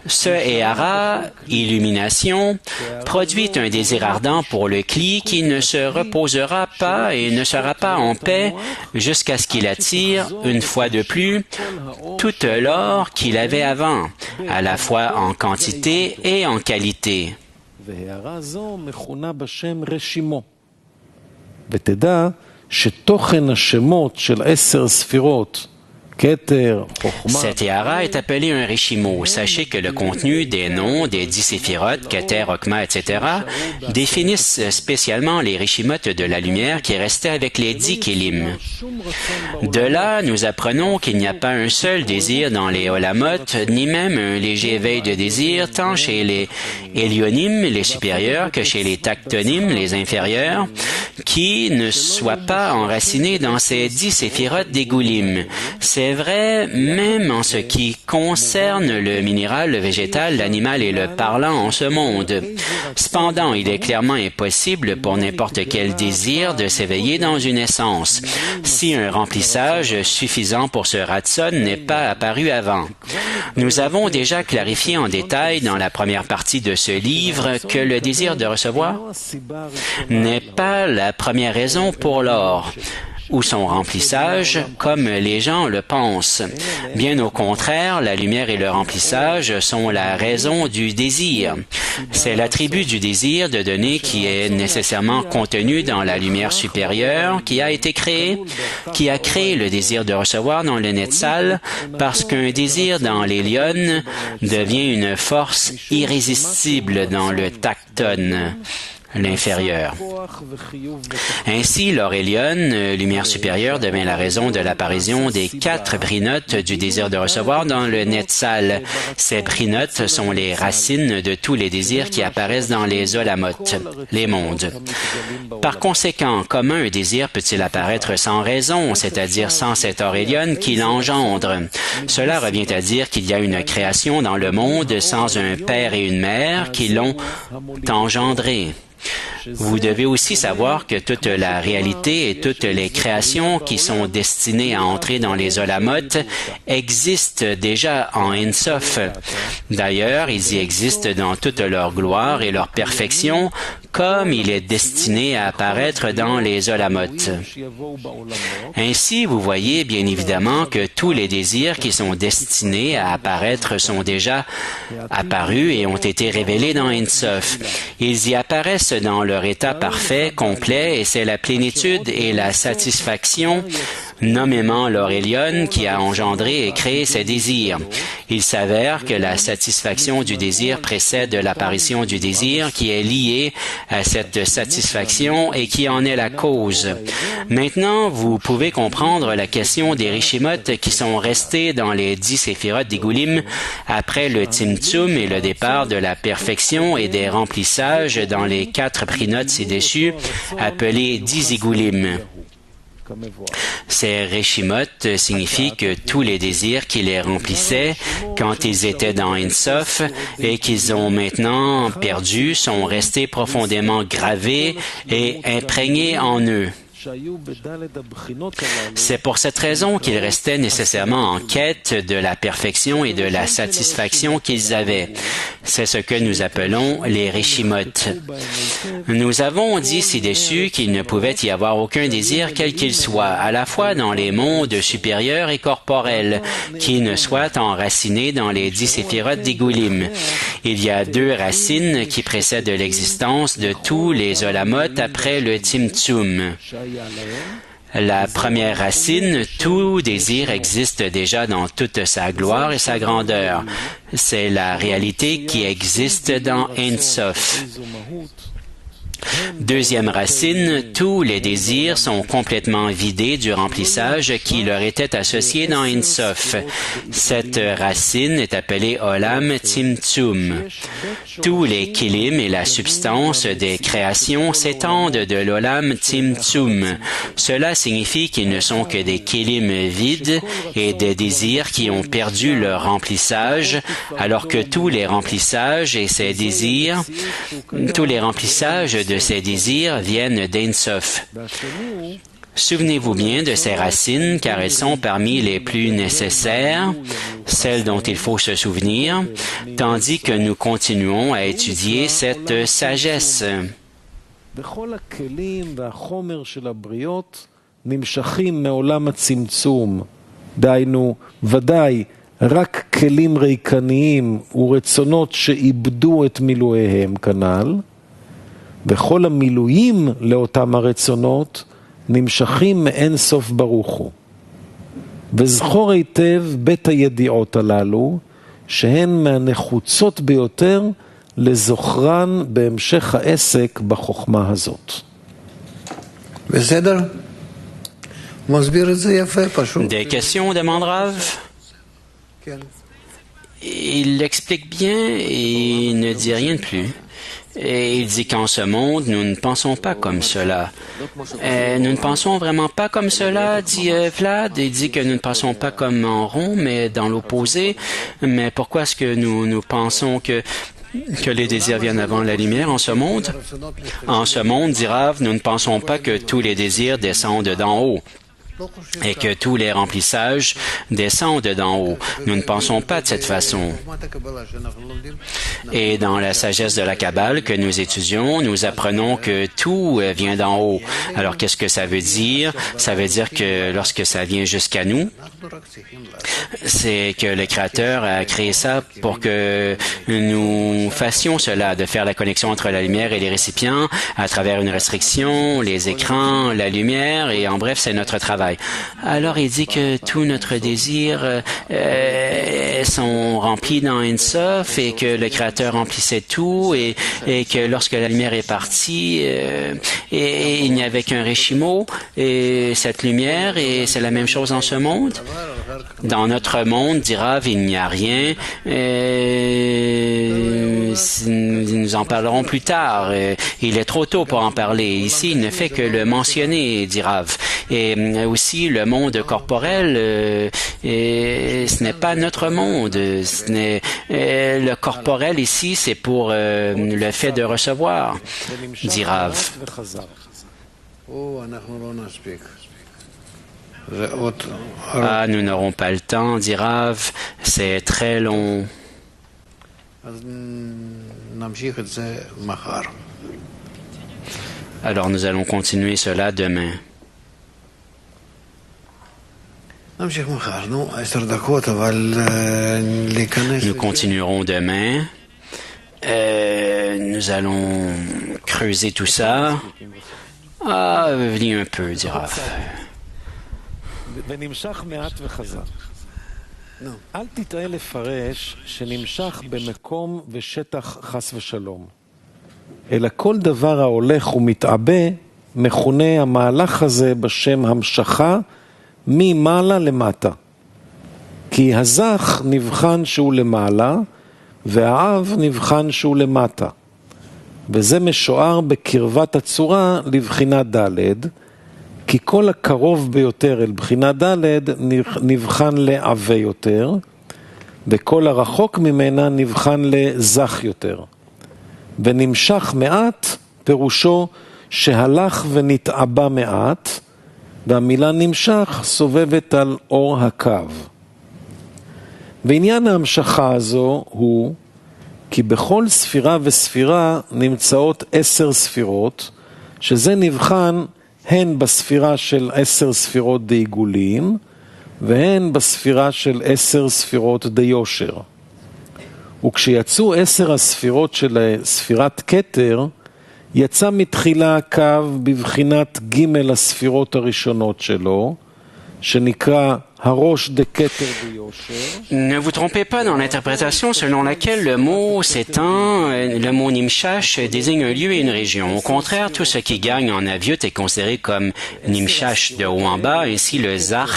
Ce Ehara, illumination, produit un désir ardent pour le Kli qui ne se reposera pas et ne sera pas en paix jusqu'à ce qu'il attire, une fois de plus, toute l'or qu'il avait avant, à la fois en quantité et en qualité. Cet Ehara est appelé un Reshimo. Sachez que le contenu des noms des 10 séphirotes, Keter, Okma, etc., définissent spécialement les Reshimot de la lumière qui restaient avec les 10 Kélim. De là, nous apprenons qu'il n'y a pas un seul désir dans les Olamot, ni même un léger éveil de désir, tant chez les Elionim, les supérieurs, que chez les Tactonim, les inférieurs, qui ne soit pas enraciné dans ces 10 séphirotes d'Egoulim. C'est vrai même en ce qui concerne le minéral, le végétal, l'animal et le parlant en ce monde. Cependant, il est clairement impossible pour n'importe quel désir de s'éveiller dans une essence, si un remplissage suffisant pour ce ratson n'est pas apparu avant. Nous avons déjà clarifié en détail dans la première partie de ce livre que le désir de recevoir n'est pas la première raison pour l'or. ou son remplissage comme les gens le pensent. Bien au contraire, la lumière et le remplissage sont la raison du désir. C'est l'attribut du désir de donner qui est nécessairement contenu dans la lumière supérieure qui a été créée, qui a créé le désir de recevoir dans le Netzal, parce qu'un désir dans l'Elyon devient une force irrésistible dans le Tacton, l'inférieur. Ainsi, l'or Elyon, lumière supérieure, devient la raison de l'apparition des 4 brinotes du désir de recevoir dans le Netzal. Ces brinotes sont les racines de tous les désirs qui apparaissent dans les Olamot, les mondes. Par conséquent, comment un désir peut-il apparaître sans raison, c'est-à-dire sans cet or Elyon qui l'engendre? Cela revient à dire qu'il y a une création dans le monde sans un père et une mère qui l'ont engendré. Vous devez aussi savoir que toute la réalité et toutes les créations qui sont destinées à entrer dans les Olamot existent déjà en Ein Sof. D'ailleurs, ils y existent dans toute leur gloire et leur perfection, comme il est destiné à apparaître dans les Olamot. Ainsi, vous voyez bien évidemment que tous les désirs qui sont destinés à apparaître sont déjà apparus et ont été révélés dans Ein Sof. Ils y apparaissent dans leur état parfait, complet, et c'est la plénitude et la satisfaction, nommément l'or Elyon, qui a engendré et créé ces désirs. Il s'avère que la satisfaction du désir précède l'apparition du désir qui est lié à cette satisfaction et qui en est la cause. Maintenant, vous pouvez comprendre la question des Rishimot qui sont restés dans les 10 séphirotes d'Igulim après le Tzimtzum et le départ de la perfection et des remplissages dans les 4 prinotes ci-dessus, appelés 10 Igulim. Ces Reshimot signifient que tous les désirs qui les remplissaient quand ils étaient dans Ein Sof et qu'ils ont maintenant perdus sont restés profondément gravés et imprégnés en eux. C'est pour cette raison qu'ils restaient nécessairement en quête de la perfection et de la satisfaction qu'ils avaient. C'est ce que nous appelons les Reshimot. Nous avons dit ci-dessus qu'il ne pouvait y avoir aucun désir quel qu'il soit, à la fois dans les mondes supérieurs et corporels, qui ne soit enraciné dans les 10 séphirotes d'Igulim. Il y a 2 racines qui précèdent l'existence de tous les Olamot après le Tzimtzum. La première racine, tout désir existe déjà dans toute sa gloire et sa grandeur. C'est la réalité qui existe dans Ein Sof. Deuxième racine, tous les désirs sont complètement vidés du remplissage qui leur était associé dans Ein Sof. Cette racine est appelée Olam Tzimtzum. Tous les kilim et la substance des créations s'étendent de l'Olam Tzimtzum. Cela signifie qu'ils ne sont que des kilim vides et des désirs qui ont perdu leur remplissage, alors que tous les remplissages et ces désirs, tous les remplissages de ces désirs viennent d'Ein Sof. Souvenez-vous bien de ces racines, car elles sont parmi les plus nécessaires, celles dont il faut se souvenir, tandis que nous continuons à étudier cette sagesse. רק כלים ריקניים ורצונות שאיבדו את מילואיהם כנ"ל, וכל המילואים לאותם הרצונות נמשכים מאין סוף ברוך הוא. וזכור היטב בית הידיעות הללו, שהן מהנחוצות ביותר לזוכרן בהמשך העסק בחוכמה הזאת. בסדר? מסביר את זה יפה, פשוט. Des questions, demande Rav? Il l'explique bien et il ne dit rien de plus. Et il dit qu'en ce monde, nous ne pensons pas comme cela. Nous ne pensons vraiment pas comme cela, dit Vlad. Il dit que nous ne pensons pas comme en rond, mais dans l'opposé. Mais pourquoi est-ce que nous pensons que les désirs viennent avant la lumière en ce monde? En ce monde, dit Rav, nous ne pensons pas que tous les désirs descendent d'en haut. et que tous les remplissages descendent d'en haut. Nous ne pensons pas de cette façon. Et dans la sagesse de la Kabbale que nous étudions, nous apprenons que tout vient d'en haut. Alors, qu'est-ce que ça veut dire? Ça veut dire que lorsque ça vient jusqu'à nous, c'est que le Créateur a créé ça pour que nous fassions cela, de faire la connexion entre la lumière et les récipients à travers une restriction, les écrans, la lumière, et en bref, c'est notre travail. Alors, il dit que tous notre désir sont remplis dans Ein Sof et que le Créateur remplissait tout et que lorsque la lumière est partie, et il n'y avait qu'un Réchimo et cette lumière, et c'est la même chose dans ce monde. Dans notre monde, dit Rav, il n'y a rien. Nous en parlerons plus tard. Il est trop tôt pour en parler. Ici, il ne fait que le mentionner, dit Rav. Et aussi, le monde corporel, ce n'est pas notre monde. Le corporel ici, c'est pour le fait de recevoir, dit Rav. Ah, nous n'aurons pas le temps, dit Rav. C'est très long. Alors, nous allons continuer cela demain. Nous continuerons demain. Nous allons creuser tout ça. Ah, venez un peu, dit Rav. ונמשך מעט וחזר. אל תטעה לפרש שנמשך במקום ושטח חס ושלום. אלא כל דבר ההולך ומתעבה מכונה המהלך הזה בשם המשכה ממעלה למטה. כי הזך נבחן שהוא למעלה והאב נבחן שהוא למטה. וזה משוער בקרבת הצורה לבחינה ד' כי כל הקרוב ביותר אל בחינה ד' נבחן לעבה יותר, וכל הרחוק ממנה נבחן לזך יותר. ונמשך מעט, פירושו שהלך ונתעבה מעט, והמילה נמשך סובבת על אור הקו. ועניין ההמשכה הזו הוא כי בכל ספירה וספירה נמצאות 10 ספירות, שזה נבחן הן בספירה של 10 ספירות דעיגולים, והן בספירה של 10 ספירות דיושר. וכשיצאו 10 הספירות של ספירת כתר, יצא מתחילה הקו בבחינת ג' הספירות הראשונות שלו, שנקרא הראש דכתר ביושר. Ne vous trompez pas dans l'interprétation selon laquelle le mot s'étend, le mot Nimshash désigne un lieu et une région. Au contraire, tout ce qui gagne en avyut est considéré comme Nimshash de haut en bas, ainsi le Zach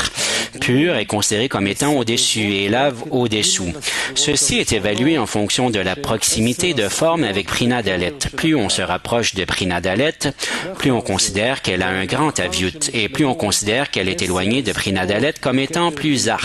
pur est considéré comme étant au-dessus et Lav au-dessous. Ceci est évalué en fonction de la proximité de forme avec Prina Dalet. Plus on se rapproche de Prina Dalet, plus on considère qu'elle a un grand avyut, et plus on considère qu'elle est éloignée de Prina Dalet comme étant plus Zach.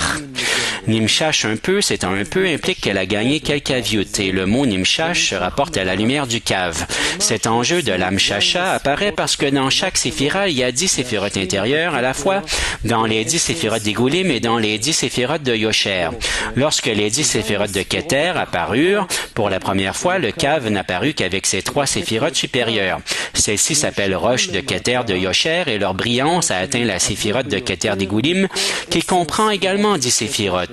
Nimshash un peu, c'est un peu implique qu'elle a gagné quelques avyut, et le mot Nimshash se rapporte à la lumière du cave. Cet enjeu de l'Amshasha apparaît parce que dans chaque séphira, il y a 10 séphirotes intérieures, à la fois dans les 10 séphirotes d'Igoulim et dans les 10 séphirotes de Yosher. Lorsque les 10 séphirotes de Keter apparurent, pour la première fois, le cave n'apparut qu'avec ses 3 séphirotes supérieures. Celles-ci s'appellent roches de Keter de Yosher, et leur brillance a atteint la séphirote de Keter d'Igoulim, qui comprend également 10 séphirotes.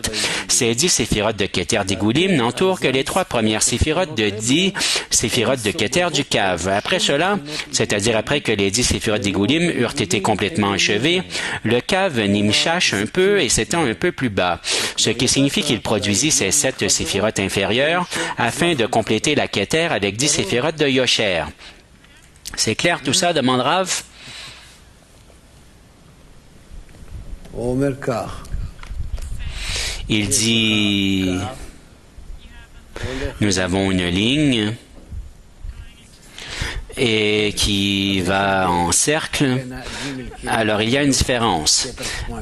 Ces 10 séphirotes de Keter d'Igoulim n'entourent que les 3 premières séphirotes de 10 séphirotes de Keter du cave. Après cela, c'est-à-dire après que les 10 séphirotes d'Igoulim eurent été complètement achevées, le cave nimshash un peu et s'étend un peu plus bas, ce qui signifie qu'il produisit ces 7 séphirotes inférieures afin de compléter la Keter avec 10 séphirotes de Yosher. C'est clair tout ça, demande Rav? Il dit, nous avons une ligne et qui va en cercle, alors il y a une différence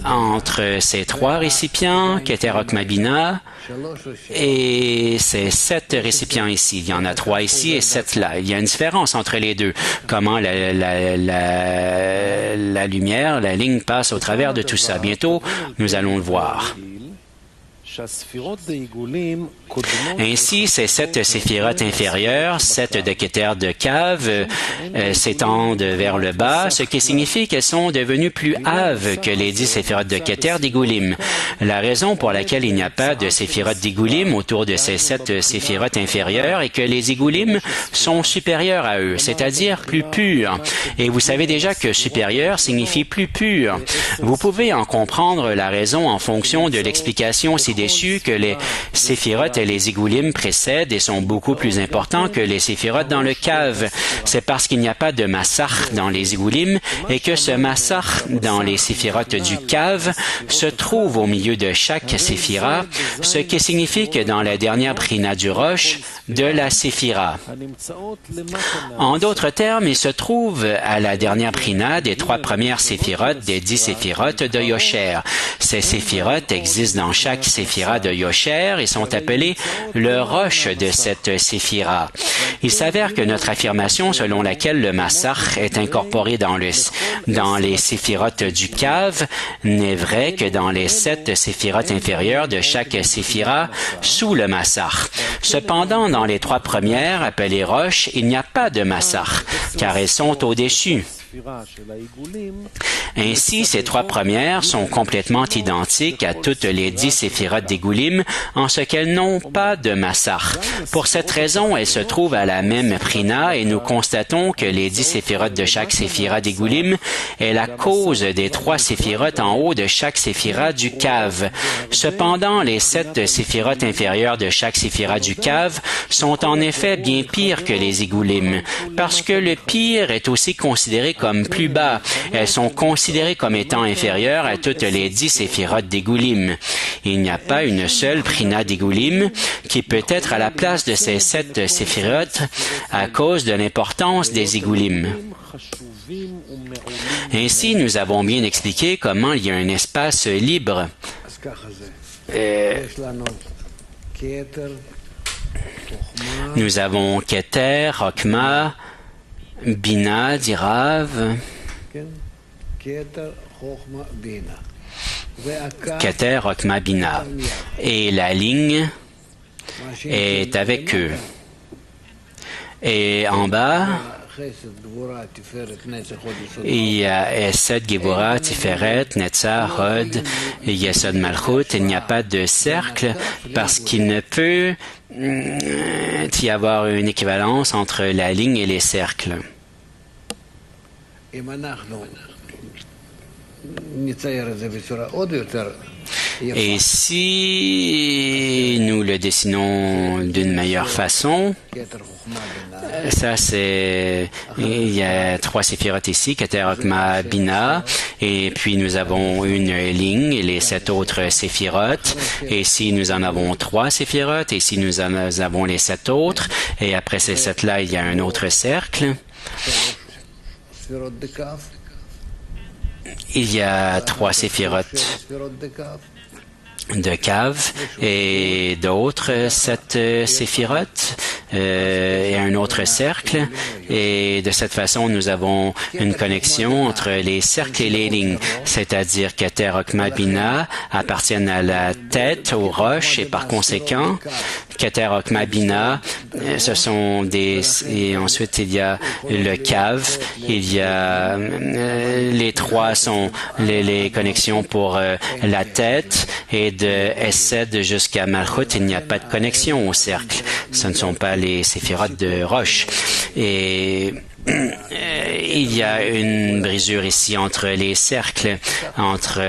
entre ces 3 récipients, Keter Hokma Bina, et ces 7 récipients ici. Il y en a 3 ici et 7 là. Il y a une différence entre les deux. Comment la lumière, la ligne passe au travers de tout ça. Bientôt, nous allons le voir. Ainsi, ces 7 séphirotes inférieures, 7 de Keter de cave, s'étendent vers le bas, ce qui signifie qu'elles sont devenues plus hâves que les 10 séphirotes de Keter d'Igoulim. La raison pour laquelle il n'y a pas de séphirotes d'Igoulim autour de ces 7 séphirotes inférieures est que les Igoulim sont supérieurs à eux, c'est-à-dire plus purs. Et vous savez déjà que supérieur signifie plus pur. Vous pouvez en comprendre la raison en fonction de l'explication ci-dessus que les séphirotes et les igoulim précèdent et sont beaucoup plus importants que les séphirotes dans le cave. C'est parce qu'il n'y a pas de massach dans les igoulim et que ce massach dans les séphirotes du cave se trouve au milieu de chaque séphira, ce qui signifie que dans la dernière prina du roche, de la séphira. En d'autres termes, il se trouve à la dernière prina des 3 premières séphirotes des 10 séphirotes de Yosher. Ces séphirotes existent dans chaque séphira de Yosher et sont appelés le roche de cette séphira. Il s'avère que notre affirmation selon laquelle le massach est incorporé dans les séphirotes du cave n'est vraie que dans les 7 séphirotes inférieures de chaque séphira sous le massach. Cependant, dans les 3 premières, appelées roches, il n'y a pas de massach, car elles sont au-dessus. Ainsi, ces 3 premières sont complètement identiques à toutes les 10 séphirotes d'Igoulim en ce qu'elles n'ont pas de massach. Pour cette raison, elles se trouvent à la même prina et nous constatons que les 10 séphirotes de chaque séphira d'Igoulim est la cause des 3 séphirotes en haut de chaque séphira du cave. Cependant, les 7 séphirotes inférieures de chaque séphira du cave sont en effet bien pires que les Igoulim, parce que le pire est aussi considéré comme plus bas. Elles sont considérées comme étant inférieures à toutes les 10 séphirotes d'Igoulim. Il n'y a pas une seule prina d'Igoulim qui peut être à la place de ces 7 séphirotes à cause de l'importance des Igoulim. Ainsi, nous avons bien expliqué comment il y a un espace libre. Nous avons Keter, Hokma, Bina, dit Rav. Keter, Hokma, Bina. Et la ligne est avec eux. Et en bas, il y a Esed, Gevura, Tiferet, Netzar, Hod, Yesod, Malchut. Il n'y a pas de cercle parce qu'il ne peut y avoir une équivalence entre la ligne et les cercles. Et si nous le dessinons d'une meilleure façon, ça c'est, il y a 3 séphirotes ici, Keter, Hokma, Bina, et puis nous avons une ligne et les 7 autres séphirotes, et si nous en avons 3 séphirotes, et si nous en avons les 7 autres, et après ces 7-là, il y a un autre cercle. Il y a 3 séphirotes de cave et d'autres 7 séphirotes et un autre cercle. Et de cette façon, nous avons une connexion entre les cercles et les lignes, c'est-à-dire que Keter, Hokma, Bina appartiennent à la tête, aux roches, et par conséquent, Keter, Hokma, Bina, ce sont des... Et ensuite, il y a le cave, il y a... les 3 sont les connexions pour la tête, et de Esed jusqu'à Malchut, il n'y a pas de connexion au cercle. Ce ne sont pas les séphirotes de roche. Et il y a une brisure ici entre les cercles, entre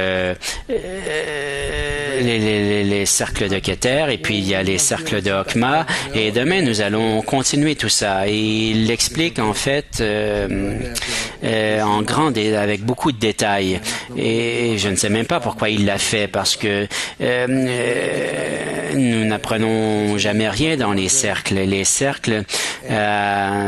les cercles de Keter, et puis il y a les cercles de Hokma, et demain nous allons continuer tout ça. Et il l'explique en fait en grand, avec beaucoup de détails, et je ne sais même pas pourquoi il l'a fait, parce que nous n'apprenons jamais rien dans les cercles. Les cercles,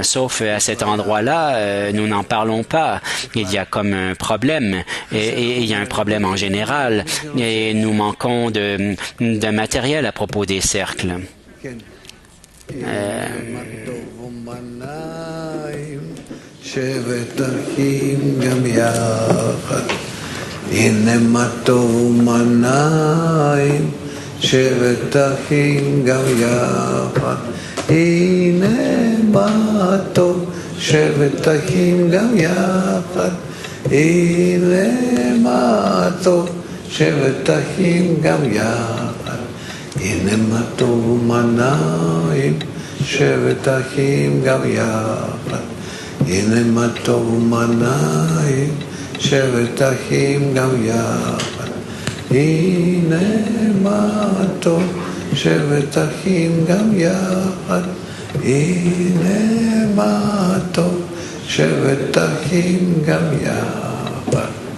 sauf à cet endroit pas là, nous n'en parlons pas. Il y a comme un problème, et il y a un problème en général, et nous manquons de matériel à propos des cercles. שבט אחים גם יחד, הנה מה טוב, שבט אחים גם יחד, הנה מה טוב, שבט אחים גם יחד, הנה מה טוב ומנעים, שבט אחים גם יחד, הנה מה טוב ומנעים, שבט אחים גם יחד, הנה מה טוב, שבט אחים גם יחד, הנה מה טוב, שבט אחים גם יחד.